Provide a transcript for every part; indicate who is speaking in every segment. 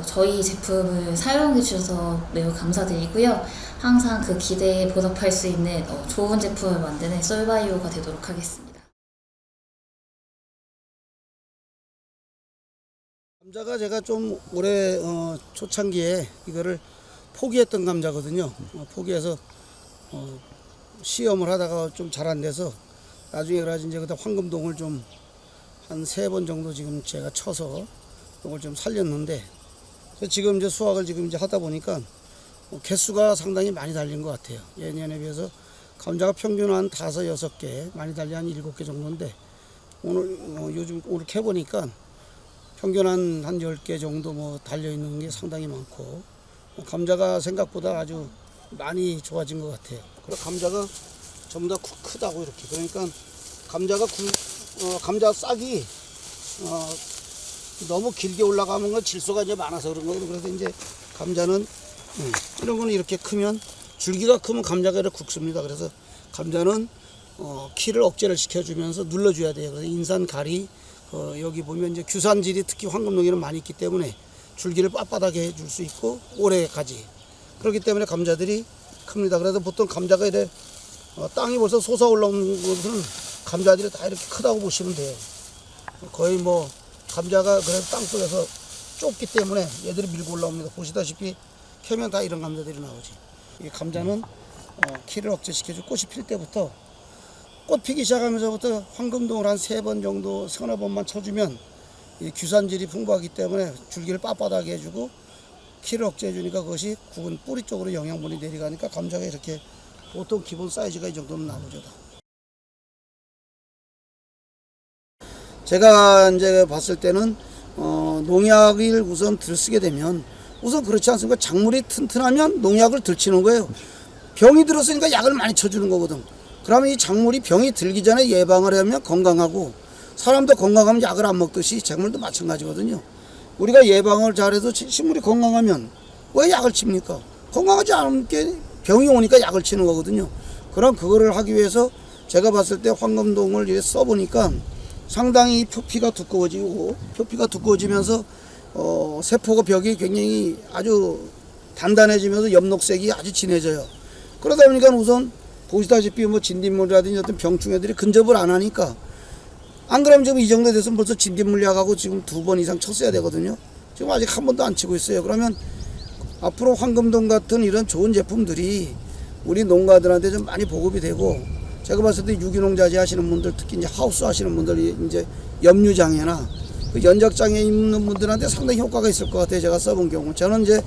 Speaker 1: 저희 제품을 사용해 주셔서 매우 감사드리고요. 항상 그 기대에 보답할 수 있는 좋은 제품을 만드는 솔바이오가 되도록 하겠습니다.
Speaker 2: 감자가 제가 좀 올해 초창기에 이거를 포기했던 감자거든요. 포기해서 시험을 하다가 좀 잘 안 돼서 나중에 그래가지고 이제 그다 황금동을 좀 한 3번 정도 지금 제가 쳐서 이걸 좀 살렸는데, 그래서 지금 이제 수확을 지금 이제 하다 보니까 개수가 상당히 많이 달린 것 같아요. 예년에 비해서 감자가 평균 한 5, 6개, 많이 달리 한 7개 정도인데, 요즘 오늘 캐보니까 평균 한 10개 정도 뭐 달려있는 게 상당히 많고, 감자가 생각보다 아주 많이 좋아진 것 같아요. 그리고 감자가 전부 다 크다고 이렇게. 그러니까 감자 싹이 너무 길게 올라가면 건 질소가 이제 많아서 그런 거고, 그래서 이제 감자는 이런 거는 이렇게 크면, 줄기가 크면 감자가 이렇게 굵습니다. 그래서 감자는 키를 억제를 시켜주면서 눌러줘야 돼요. 그래서 인산, 가리, 여기 보면 이제 규산질이 특히 황금동에는 많이 있기 때문에 줄기를 빳빳하게 해줄 수 있고 오래 가지. 그렇기 때문에 감자들이 큽니다. 그래서 보통 감자가 이래 땅이 벌써 솟아 올라오는 것은 감자들이 다 이렇게 크다고 보시면 돼요. 거의 뭐 감자가 그래서 땅속에서 좁기 때문에 얘들이 밀고 올라옵니다. 보시다시피 캐면 다 이런 감자들이 나오지. 이 감자는 키를 억제시켜주고 꽃이 필 때부터, 꽃 피기 시작하면서부터 황금동을 한 3번 정도, 3-4번만 쳐주면 이 규산질이 풍부하기 때문에 줄기를 빳빳하게 해주고 키를 억제해주니까 그것이 굵은 뿌리 쪽으로 영양분이 내려가니까 감자가 이렇게 보통 기본 사이즈가 이 정도는 나오죠. 제가 이제 봤을 때는 농약을 우선 들쓰게 되면, 우선 그렇지 않습니까? 작물이 튼튼하면 농약을 들치는 거예요. 병이 들었으니까 약을 많이 쳐주는 거거든. 그러면 이 작물이 병이 들기 전에 예방을 하면 건강하고, 사람도 건강하면 약을 안 먹듯이 작물도 마찬가지거든요. 우리가 예방을 잘해서 식물이 건강하면 왜 약을 칩니까? 건강하지 않은 게 병이 오니까 약을 치는 거거든요. 그럼 그거를 하기 위해서 제가 봤을 때 황금동을 이렇게 써보니까 상당히 표피가 두꺼워지면서 세포가 벽이 굉장히 아주 단단해지면서 엽록색이 아주 진해져요. 그러다 보니까 우선 보시다시피 뭐 진딧물이라든지 어떤 병충해들이 근접을 안 하니까, 안 그러면 지금 이 정도 됐으면 벌써 진딧물약하고 지금 2번 이상 쳤어야 되거든요. 지금 아직 한 번도 안 치고 있어요. 그러면 앞으로 황금동 같은 이런 좋은 제품들이 우리 농가들한테 좀 많이 보급이 되고, 제가 봤을 때 유기농 자재 하시는 분들, 특히 이제 하우스 하시는 분들이 이제 염류장애나 그 연작장애 있는 분들한테 상당히 효과가 있을 것 같아요. 제가 써본 경우. 저는 이제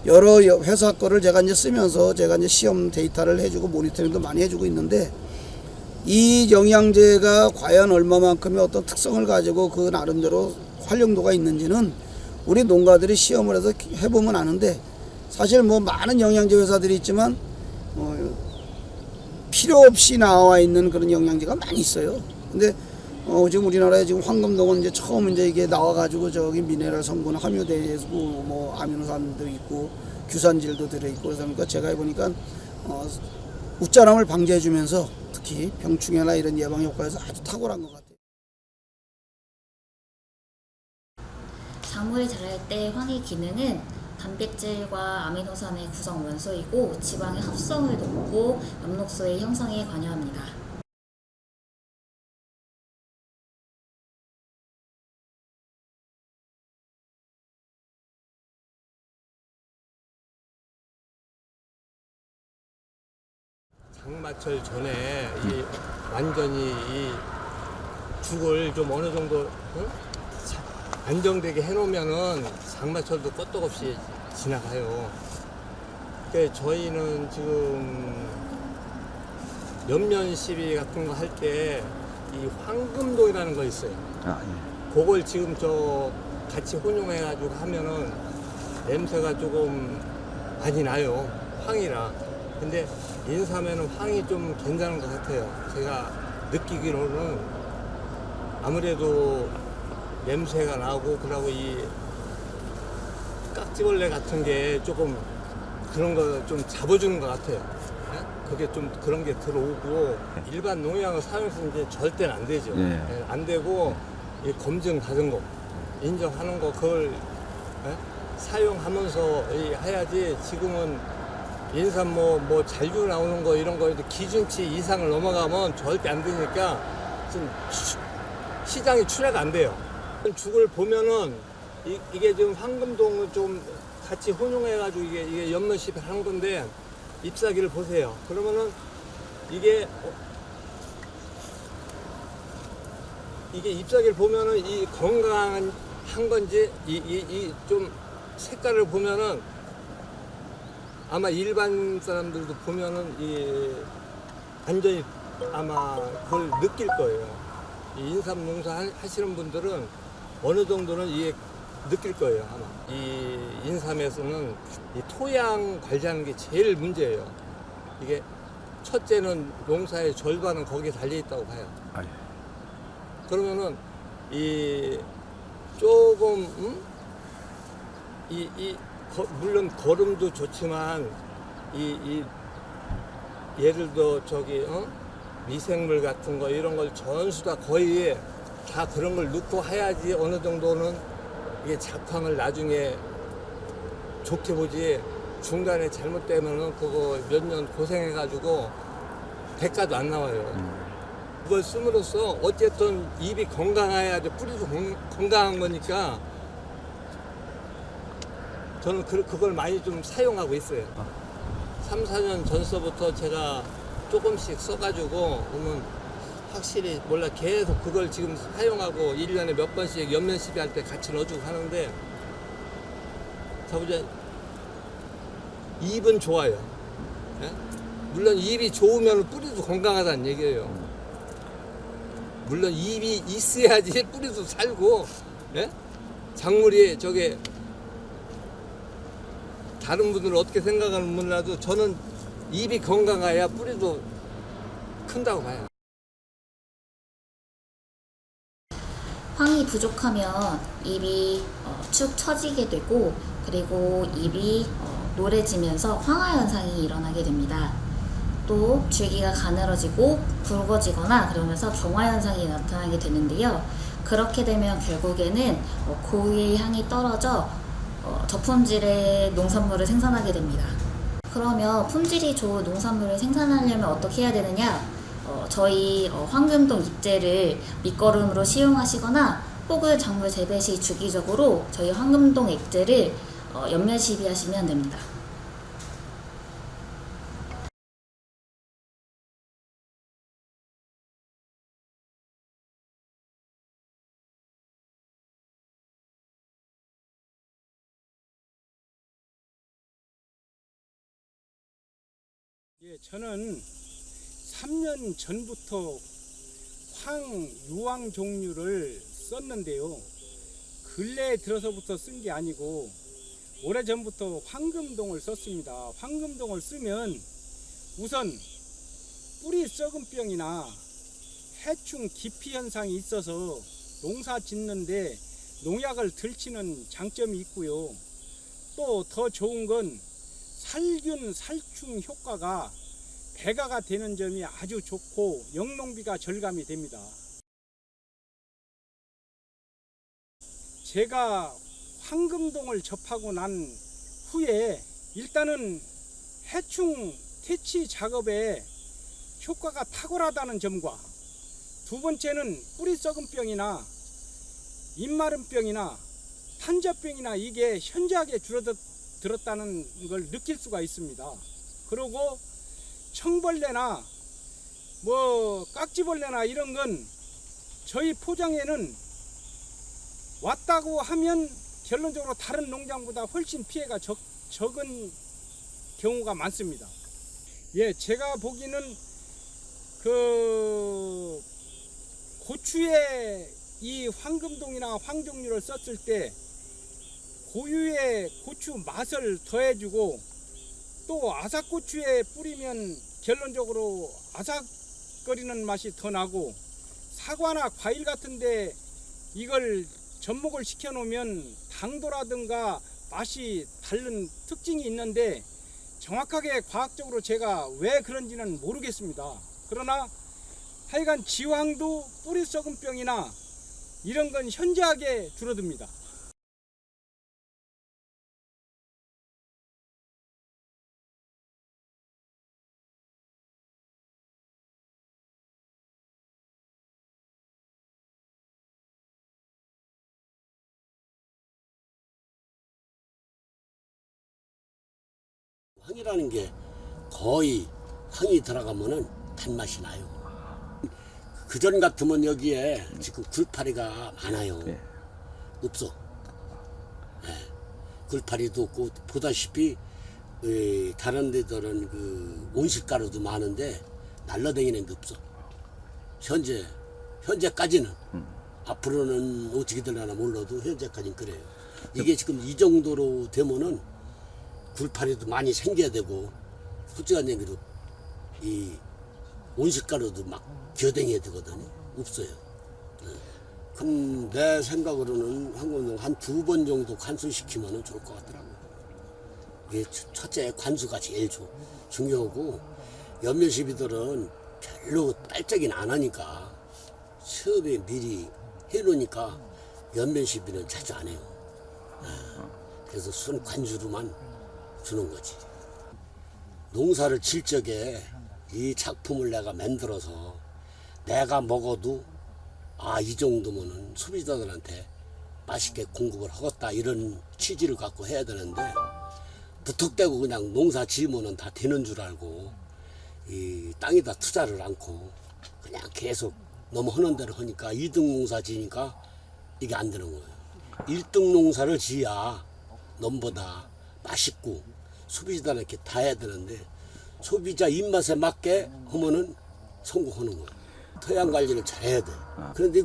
Speaker 2: 여러 회사 거를 제가 이제 쓰면서 제가 이제 시험 데이터를 해주고 모니터링도 많이 해주고 있는데, 이 영양제가 과연 얼마만큼의 어떤 특성을 가지고 그 나름대로 활용도가 있는지는 우리 농가들이 시험을 해서 해보면 아는데, 사실 뭐 많은 영양제 회사들이 있지만 필요 없이 나와 있는 그런 영양제가 많이 있어요. 근데 지금 우리나라에 지금 황금동은 이제 처음 이제 이게 나와가지고 저기 미네랄 성분 함유되어 있고 뭐 아미노산도 있고 규산질도 들어있고, 그러다 보니까 제가 해보니까 웃자람을 방지해주면서 특히 병충해나 이런 예방 효과에서 아주 탁월한 것 같아요.
Speaker 1: 작물이 자랄 때 황의 기능은 단백질과 아미노산의 구성 원소이고 지방의 합성을 돕고 엽록소의 형성에 관여합니다.
Speaker 3: 장마철 전에 완전히 이 죽을 좀 어느 정도 안정되게 해놓으면은 장마철도 끄떡없이 지나가요. 그러니까 저희는 지금 연면 시비 같은 거 할 때 이 황금동이라는 거 있어요. 그걸 지금 같이 혼용해가지고 하면은 냄새가 조금 많이 나요. 황이라. 근데 인삼에는 황이 좀 괜찮은 것 같아요. 제가 느끼기로는 아무래도 냄새가 나고, 그러고 이 깍지벌레 같은 게 조금 그런 거 좀 잡아주는 것 같아요. 그게 좀 그런 게 들어오고, 일반 농약을 사용해서 이제 절대는 안 되죠. 안 되고, 이 검증 받은 거, 인정하는 거, 그걸 사용하면서 해야지. 지금은 인삼 뭐 잔류 나오는 거 이런 거 기준치 이상을 넘어가면 절대 안 되니까 지금 시장이 출하가 안 돼요. 죽을 보면은 이게 지금 황금동을 좀 같이 혼용해가지고 이게 연면시비 하는 건데 잎사귀를 보세요. 그러면은 이게 잎사귀를 보면은 이 건강한 건지 이 좀 색깔을 보면은 아마 일반 사람들도 보면은 완전히 아마 그걸 느낄 거예요. 이 인삼 농사 하시는 분들은 어느 정도는 이게 느낄 거예요. 아마 이 인삼에서는 이 토양 관리하는 게 제일 문제예요. 이게 첫째는 농사의 절반은 거기에 달려 있다고 봐요. 그러면은 이 조금 물론 거름도 좋지만 예를 들어 미생물 같은 거 이런 걸 전수 다 거의 다 그런 걸 넣고 해야지 어느 정도는 이게 작황을 나중에 좋게 보지. 중간에 잘못되면은 그거 몇 년 고생해가지고 대가도 안 나와요. 그걸 씀으로써 어쨌든 잎이 건강해야지 뿌리도 건강한 거니까 저는 그걸 많이 좀 사용하고 있어요. 3, 4년 전서부터 제가 조금씩 써가지고 보면 확실히 몰라 계속 그걸 지금 사용하고 1년에 몇 번씩 연면 시비할 때 같이 넣어주고 하는데 자 보자 잎은 좋아요. 예? 물론 잎이 좋으면 뿌리도 건강하다는 얘기예요. 물론 잎이 있어야지 뿌리도 살고, 예? 작물이 다른 분들은 어떻게 생각하는 몰라도 저는 잎이 건강해야 뿌리도 큰다고 봐요.
Speaker 1: 황이 부족하면 잎이 축 처지게 되고 그리고 잎이 노래지면서 황화 현상이 일어나게 됩니다. 또 줄기가 가늘어지고 굵어지거나 그러면서 경화 현상이 나타나게 되는데요. 그렇게 되면 결국에는 고유의 향이 떨어져 저품질의 농산물을 생산하게 됩니다. 그러면 품질이 좋은 농산물을 생산하려면 어떻게 해야 되느냐? 저희 황금동 잎제를 밑거름으로 시용하시거나 혹은 작물 재배 시 주기적으로 저희 황금동 잎제를 연면 시비하시면 됩니다.
Speaker 4: 예, 저는 3년 전부터 유황 종류를 썼는데요. 근래에 들어서부터 쓴 게 아니고 오래전부터 황금동을 썼습니다. 황금동을 쓰면 우선 뿌리 썩은병이나 해충 기피 현상이 있어서 농사 짓는데 농약을 덜 치는 장점이 있고요. 또 더 좋은 건 살균 살충 효과가 배가가 되는 점이 아주 좋고 영농비가 절감이 됩니다. 제가 황금동을 접하고 난 후에 일단은 해충 퇴치 작업에 효과가 탁월하다는 점과 두 번째는 뿌리 썩은 병이나 잎마른 병이나 탄저병이나 이게 현저하게 줄어들었다는 걸 느낄 수가 있습니다. 그리고 청벌레나 깍지벌레나 이런 건 저희 포장에는 왔다고 하면 결론적으로 다른 농장보다 훨씬 피해가 적은 경우가 많습니다. 예, 제가 보기는 고추에 이 황금동이나 황종류를 썼을 때 고유의 고추 맛을 더해주고 또 아삭고추에 뿌리면 결론적으로 아삭거리는 맛이 더 나고 사과나 과일 같은데 이걸 접목을 시켜 놓으면 당도라든가 맛이 다른 특징이 있는데 정확하게 과학적으로 제가 왜 그런지는 모르겠습니다. 그러나 하여간 지황도 뿌리 썩은 병이나 이런 건 현저하게 줄어듭니다.
Speaker 5: 황이라는 게 거의 황이 들어가면은 단맛이 나요. 그전 같으면 여기에 지금 굴파리가 많아요. 없어. 예. 굴파리도 없고 보다시피 다른 데들은 그 온실가루도 많은데 날라다니는 게 없어. 현재까지는 앞으로는 어떻게 되려나 몰라도 현재까지는 그래요. 이게 지금 이 정도로 되면은 굴파리도 많이 생겨야 되고 솔직한 얘기로 이 온실가루도 막 기어다녀야 되거든요. 없어요. 그럼 내 생각으로는 한국농 한 2번 정도 관수시키면 좋을 것 같더라고요. 이게 첫째 관수가 제일 중요하고 연면시비들은 별로 딸짝이는 안 하니까 처음에 미리 해놓으니까 연면시비는 자주 안 해요. 그래서 순 관주로만 주는 거지. 농사를 질 적에 이 작품을 내가 만들어서 내가 먹어도 이 정도면은 소비자들한테 맛있게 공급을 하겠다 이런 취지를 갖고 해야 되는데 무턱대고 그냥 농사 지으면은 다 되는 줄 알고 이 땅에다 투자를 않고 그냥 계속 너무 하는 대로 하니까 2등 농사 지니까 이게 안 되는 거예요. 1등 농사를 지어야 넘보다 맛있고 소비자들한테 다 해야 되는데 소비자 입맛에 맞게 하면은 성공하는 거예요. 토양 관리를 잘 해야 돼. 그런데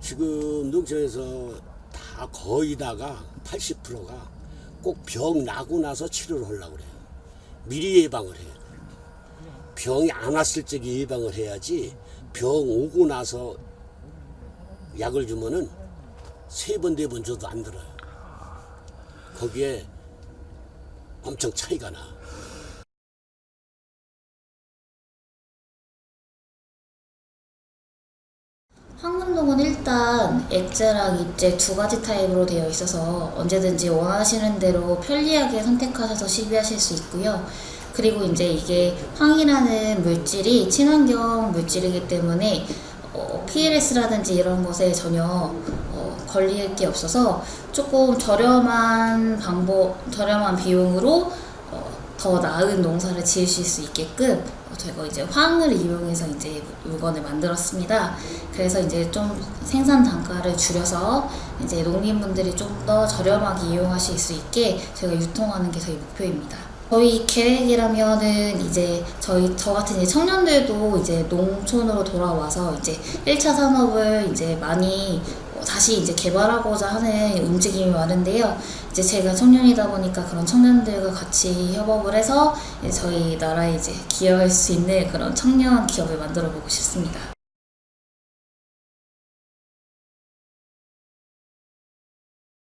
Speaker 5: 지금 농촌에서 다 거의 다가 80%가 꼭 병 나고 나서 치료를 하려고 그래요. 미리 예방을 해야 돼. 병이 안 왔을 적에 예방을 해야지 병 오고 나서 약을 주면은 3번, 4번 줘도 안 들어요. 거기에 엄청 차이가 나.
Speaker 1: 황금농은 일단 액제랑 입제 2가지 타입으로 되어 있어서 언제든지 원하시는 대로 편리하게 선택하셔서 시비하실 수 있고요. 그리고 이제 이게 황이라는 물질이 친환경 물질이기 때문에 PLS라든지 이런 것에 전혀 걸릴 게 없어서 조금 저렴한 비용으로 더 나은 농사를 지으실 수 있게끔 저희가 이제 황을 이용해서 이제 물건을 만들었습니다. 그래서 이제 좀 생산 단가를 줄여서 이제 농민분들이 좀 더 저렴하게 이용하실 수 있게 저희가 유통하는 게 저희 목표입니다. 저희 계획이라면은 이제 저 같은 이제 청년들도 이제 농촌으로 돌아와서 이제 1차 산업을 이제 많이 다시 이제 개발하고자 하는 움직임이 많은데요. 이제 제가 청년이다 보니까 그런 청년들과 같이 협업을 해서 이제 저희 나라에 이제 기여할 수 있는 그런 청년 기업을 만들어 보고 싶습니다.